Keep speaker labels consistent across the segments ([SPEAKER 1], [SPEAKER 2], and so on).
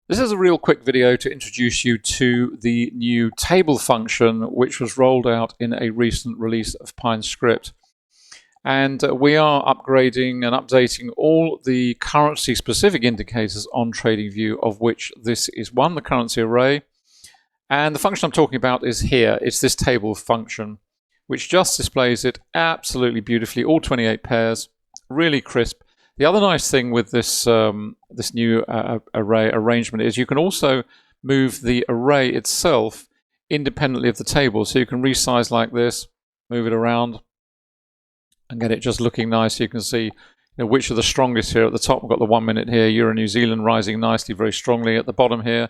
[SPEAKER 1] This is a real quick video to introduce you to the new table function which was rolled out in a recent release of PineScript. And we are upgrading and updating all the currency specific indicators on TradingView, of which this is one, the currency array. And the function I'm talking about is here. It's this table function, which just displays it absolutely beautifully, all 28 pairs, really crisp. The other nice thing with this this new array arrangement is you can also move the array itself independently of the table. So you can resize like this, move it around, and get it just looking nice. You can see which are the strongest here. At the top, we've got the 1 minute here. Euro New Zealand rising nicely, very strongly. At the bottom here,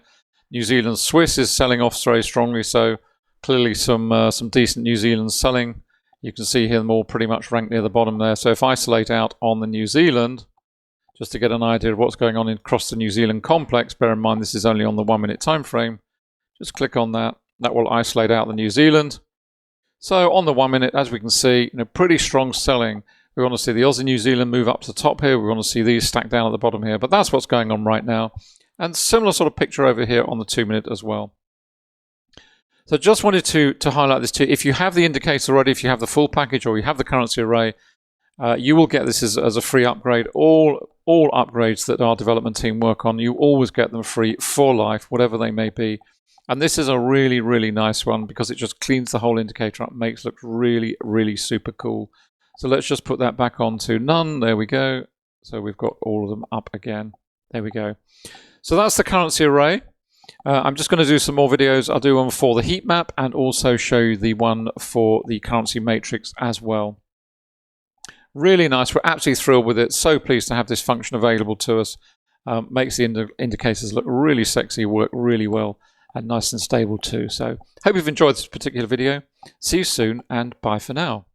[SPEAKER 1] New Zealand Swiss is selling off very strongly. So clearly some decent New Zealand selling. You can see here them all pretty much ranked near the bottom there. So if I isolate out on the New Zealand, just to get an idea of what's going on across the New Zealand complex, bear in mind this is only on the 1 minute time frame. Just click on that. That will isolate out the New Zealand. So on the 1 minute, as we can see, pretty strong selling. We want to see the Aussie New Zealand move up to the top here. We want to see these stacked down at the bottom here. But that's what's going on right now. And similar sort of picture over here on the 2 minute as well. So just wanted to highlight this too. If you have the indicator already, if you have the full package or you have the currency array, you will get this as a free upgrade. All upgrades that our development team work on, you always get them free for life, whatever they may be. And this is a really, really nice one because it just cleans the whole indicator up, makes it look really, really super cool. So let's just put that back on to none. There we go. So we've got all of them up again. There we go. So that's the currency array. I'm just going to do some more videos. I'll do one for the heat map and also show you the one for the currency matrix as well. Really nice. We're absolutely thrilled with it. So pleased to have this function available to us. Makes the indicators look really sexy, work really well, and nice and stable too. So hope you've enjoyed this particular video. See you soon and bye for now.